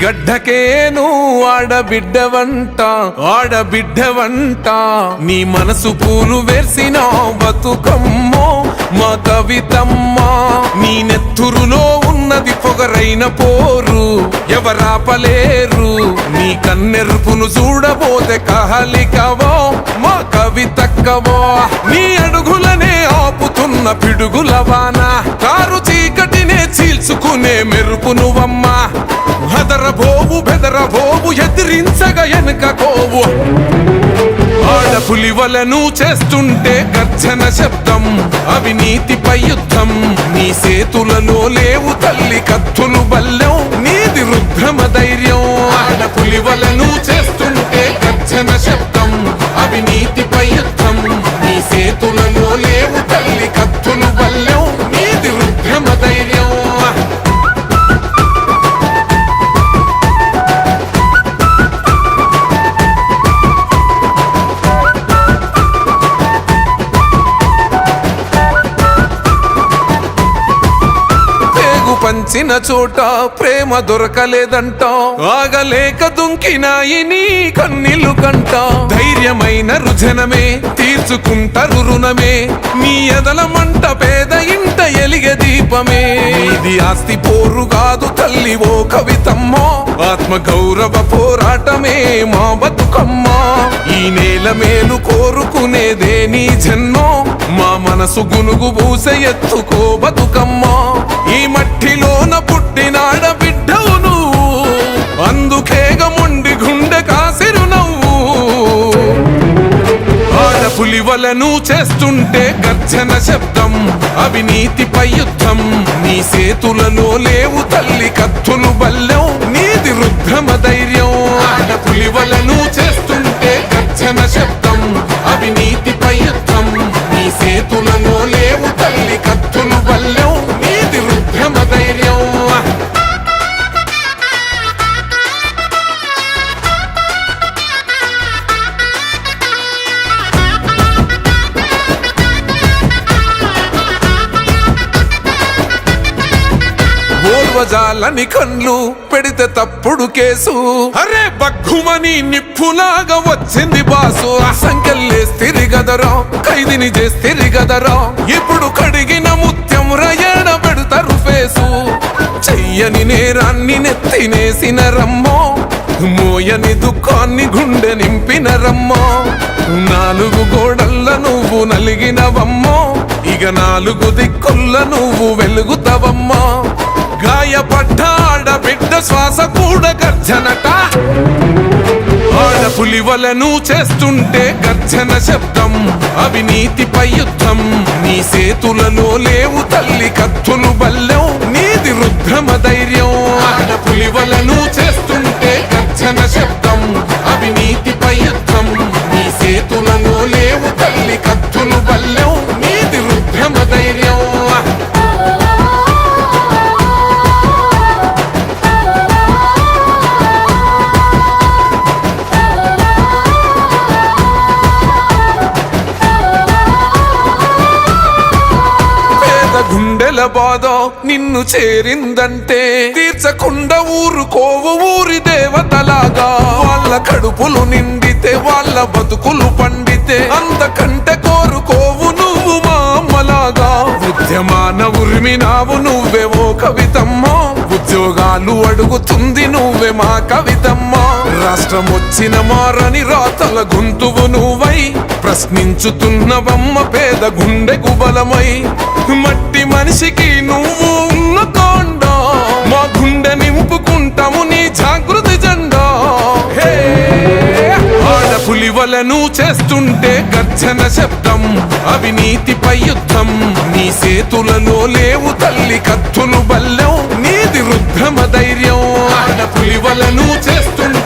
గడ్డకేను ఆడబిడ్డవంట నీ మనసు పూలు వేసిన బతుకమ్మో మా కవితమ్మ నీ నెత్తురులో ఉన్నది పొగరైన పోరు ఎవరాపలేరు నీ కన్నెరుపును చూడబోతే కహలికవో మా కవితక్కవో నీ అడుగులనే ఆపుతున్న పిడుగులవాన కారు చీకటినే చీల్చుకునే మెరుపు నువ్వమ్మా హదరబోవు బెదరబోవు ఎదిరించగా ఎనకపోవు ఆడపులివలను చేస్తుంటే గర్జన శబ్దం అవినీతిపై యుద్ధం నీ సేతులలో లేవు తల్లి కత్తులు బల్లెం నీది రుద్రమ ధైర్యం ఆడపులివలను చేస్తుంటే గర్జన శబ్దం అవినీతిపై యుద్ధం నీ సేతులలో లేవు తల్లి కత్తులు బల్లెం నీది రుద్రమ ధైర్యం పంచిన చోట ప్రేమ దొరకలేదంట ఆగలేక దుంకినాయి నీ కన్నీళ్లు కంట ధైర్యమైన రుజనమే తీర్చుకుంటారు రుణమే నీ ఎదల మంట పేద ఇంట ఎలిగే దీపమే ఇది ఆస్తి పోరు కాదు తల్లి ఓ కవితమ్మో ఆత్మ గౌరవ పోరాటమే మా బతుకమ్మ ఈ నేల మేలు కోరుకునేదే నీ జన్మో మా మనసు గునుగు పూసే ఎత్తుకో బతుకమ్మ ఈ మట్టిలోన పుట్టినాడ బిడ్డవు నువ్వు అందుకేగ మొండి గుండె కాసిరు నవ్వు ఆడపులివలను చేస్తుంటే గర్జన శబ్దం అవినీతిపై యుద్ధం నీ సేతులలో లేవు తల్లి కత్తులు బల్లెం నీది రుద్రమ ధైర్యం ఆడపులివలను చేస్తుంటే గర్జన శబ్దం అవినీతిపై యుద్ధం నీ సేతులలో లేవు తల్లి కత్తులు బల్లెం నీది రుద్రమ ధైర్యం ఓర్వజాలని కన్లు పెడితే తప్పుడు కేసు అరే బగ్గుమని నిప్పులాగా వచ్చింది బాసు సంకెళ్ళేస్తిరి గదరా ఖైదీని చేస్తిరి గదరా ఇప్పుడు కడిగిన ముత్యం రయణ పెడతారు ఫేసు చెయ్యని నేరాన్ని నెత్తినేసిన రమ్మో మోయని దుఃఖాన్ని గుండె నింపిన రమ్మో నాలుగు గోడల్ల నువ్వు నలిగినవమ్మో ఇక నాలుగు దిక్కుల్ల నువ్వు వెలుగుతావమ్మా గాయపడ్డ ఆడబిడ్డ శ్వాస కూడా గర్జనట ఆడపులివలను చేస్తుంటే గర్జన శబ్దం అవినీతిపై యుద్ధం నీ సేతులలో లేవు తల్లి కత్తులు బల్లెం నీది రుద్రమ ధైర్యం ఆడపులివలను చేస్తుంటే గర్జన శబ్దం అవినీతిపై యుద్ధం నీ సేతులలో లేవు తల్లి కత్తులు బల్లెం నీది రుద్రమ ధైర్యం గుండెల బాధ నిన్ను చేరిందంటే తీర్చకుండా ఊరుకోవు ఊరి దేవతలాగా వాళ్ళ కడుపులు నిండితే వాళ్ళ బతుకులు పండితే అంతకంటే కోరుకోవు నువ్వు మా అమ్మలాగా ఉద్యమాన ఉరిమినావు నువ్వే ఓ కవితమ్మో ఉద్యోగాలు అడుగుతుంది నువ్వే మా కవితమ్మ రాష్ట్రం వచ్చిన మారని రాతల గొంతువు నువ్వై ప్రశ్నించుతున్నవమ్మ పేద గుండెకు బలమై మట్టి మనిషికి నువ్వు ఉన్న కొండ మా గుండె నింపుకుంటాము నీ జాగృతి జెండా ఆడపులివలను చేస్తుంటే గర్జన శబ్దం అవినీతిపై యుద్ధం నీ సేతులలో లేవు తల్లి కత్తులు బల్లెం నీది రుద్రమ ధైర్యం ఆడపులివలను చేస్తుంటే